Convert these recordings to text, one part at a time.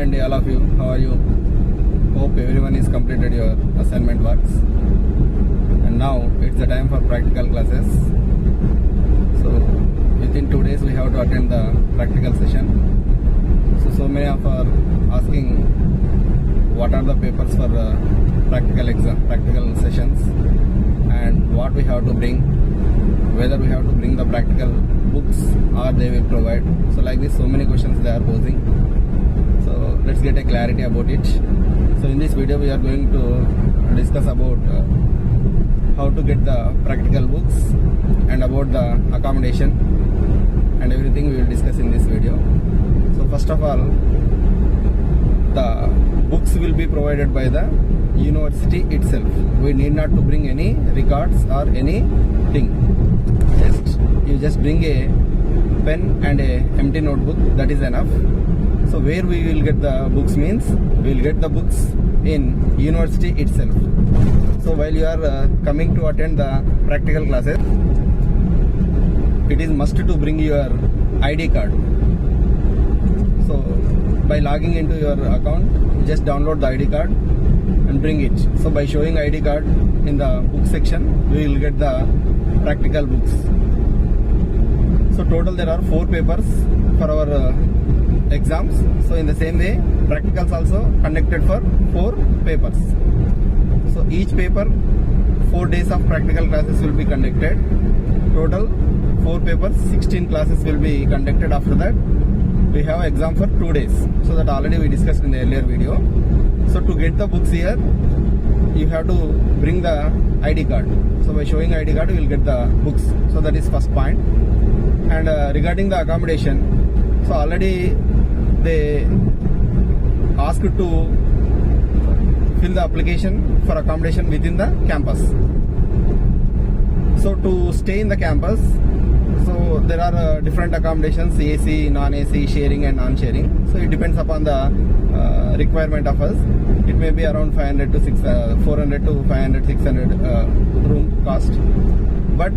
Hi and all of you, how are you? Hope everyone is completed your assignment works. And now it's the time for practical classes. So within 2 days we have to attend the practical session. So many of are asking what are the papers for practical sessions and what we have to bring, whether we have to bring the practical books or they will provide. So like this, so many questions they are posing. So let's get a clarity about it. So in this video we are going to discuss about how to get the practical books and about the accommodation and everything we will discuss in this video. So first of all, the books will be provided by the university itself. We need not to bring any records or anything. You just bring a pen and a empty notebook, that is enough. So where we will get the books means we will get the books in university itself. So while you are coming to attend the practical classes, it is must to bring your ID card. So by logging into your account, just download the ID card and bring it. So by showing ID card in the book section, we will get the practical books. So total there are 4 papers for our exams. So in the same way, practicals also conducted for 4 papers. So each paper, 4 days of practical classes will be conducted. Total 4 papers, 16 classes will be conducted. After that, we have exam for 2 days. So that already we discussed in the earlier video. So to get the books here, you have to bring the ID card. So by showing ID card, you will get the books. So that is first point. And regarding the accommodation, so already they asked to fill the application for accommodation within the campus. So to stay in the campus, so there are different accommodations, AC, non-AC, sharing and non-sharing. So it depends upon the requirement of us. It may be around 400 to 500, 600 room cost. But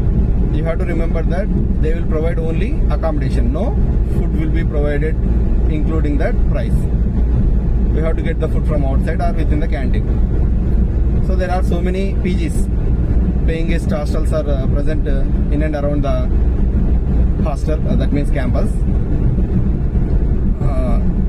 you have to remember that they will provide only accommodation. No food will be provided including that price. We have to get the food from outside or within the canteen. So there are so many PGs, paying guest hostels are present in and around the hostel, that means campus.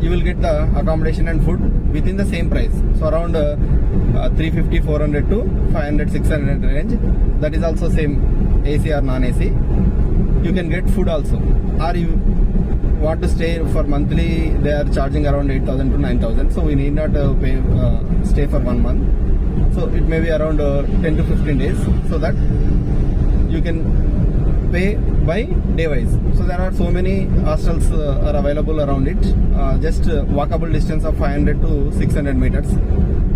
You will get the accommodation and food within the same price. So around 350, 400 to 500, 600 range. That is also same AC or non-AC. You can get food also. Or you want to stay for monthly, they are charging around 8,000 to 9,000. So we need not stay for 1 month. So it may be around 10 to 15 days. So that you can pay by day wise. So there are so many hostels are available around it. Just walkable distance of 500 to 600 meters.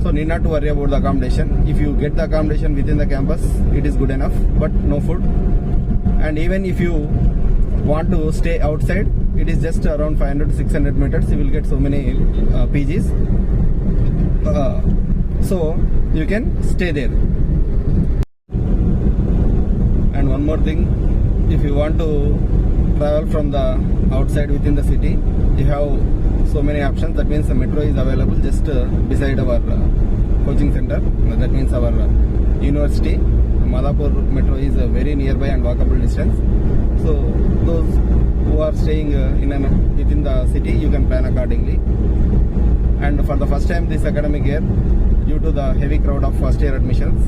So need not to worry about the accommodation. If you get the accommodation within the campus, it is good enough, but no food. And even if you want to stay outside, it is just around 500 to 600 meters. You will get so many PGs. So you can stay there. And one more thing, if you want to travel from the outside within the city, you have so many options. That means the metro is available just beside our coaching center. That means our university. Madhapur metro is very nearby and walkable distance. So those who are staying within the city, you can plan accordingly. And for the first time this academic year, due to the heavy crowd of first year admissions,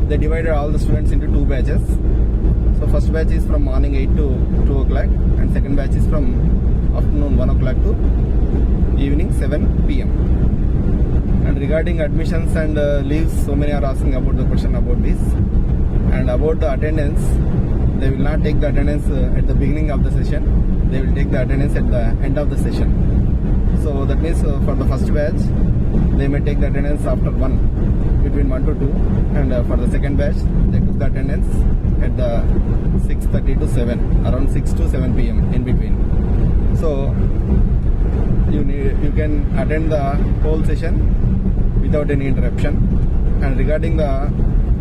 they divided all the students into 2 batches. So first batch is from morning 8 to 2 o'clock and second batch is from afternoon 1 o'clock to evening 7 p.m. And regarding admissions and leaves, so many are asking about the question about this. And about the attendance, they will not take the attendance at the beginning of the session. They will take the attendance at the end of the session. So that means for the first batch, they may take the attendance after 1, between 1 to 2. And for the second batch, they took the attendance at the 6:30 to 7, around 6 to 7 p.m. in between. So you can attend the whole session without any interruption. And regarding the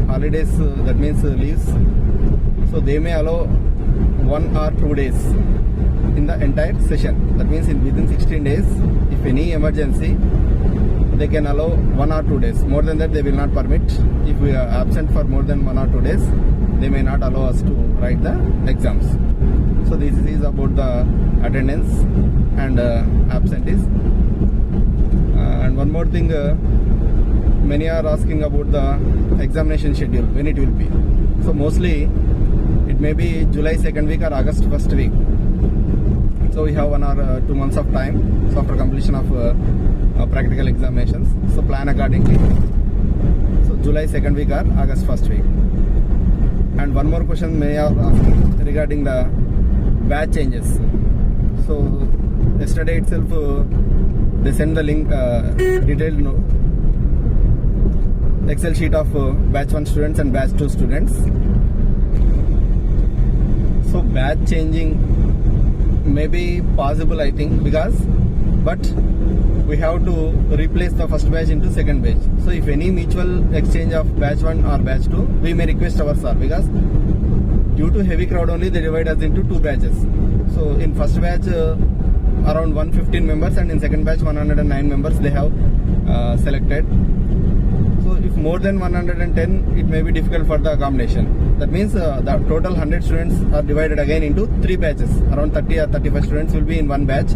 holidays, that means leaves, so they may allow 1 or 2 days in the entire session. That means within 16 days, if any emergency, they can allow 1 or 2 days. More than that, they will not permit. If we are absent for more than 1 or 2 days, they may not allow us to write the exams. So this is about the attendance and absentees. And one more thing, many are asking about the examination schedule, when it will be. So mostly it may be July 2nd week or August 1st week. So we have 1 or 2 months of time. So after completion of practical examinations, so plan accordingly. So July 2nd week or August 1st week. And one more question may are asking regarding the batch changes. So yesterday itself they sent the link, detailed Excel sheet of batch 1 students and batch 2 students. So batch changing may be possible, I think, but we have to replace the first batch into second batch. So if any mutual exchange of batch 1 or batch 2, we may request our sir, because due to heavy crowd only they divide us into 2 batches. So in first batch around 115 members and in second batch 109 members they have selected. So if more than 110, it may be difficult for the accommodation. That means the total 100 students are divided again into 3 batches. Around 30 or 35 students will be in one batch.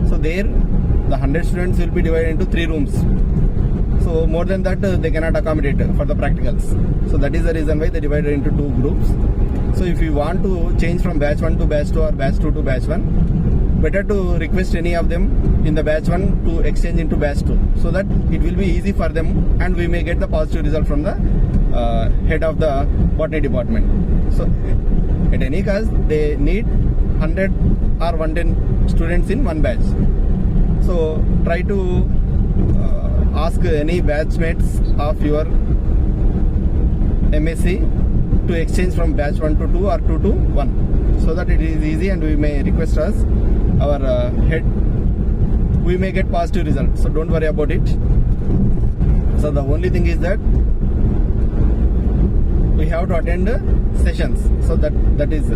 So there the 100 students will be divided into 3 rooms. So more than that they cannot accommodate for the practicals. So that is the reason why they divided into 2 groups. So if you want to change from batch 1 to batch 2 or batch 2 to batch 1, better to request any of them in the batch 1 to exchange into batch 2, so that it will be easy for them and we may get the positive result from the head of the botany department. So at any case, they need 100 or 110 students in one batch. So try to ask any batchmates of your MSc to exchange from batch 1 to 2 or 2 to 1, so that it is easy and we may request us, our head, we may get positive results. So don't worry about it. So the only thing is that we have to attend sessions. So that is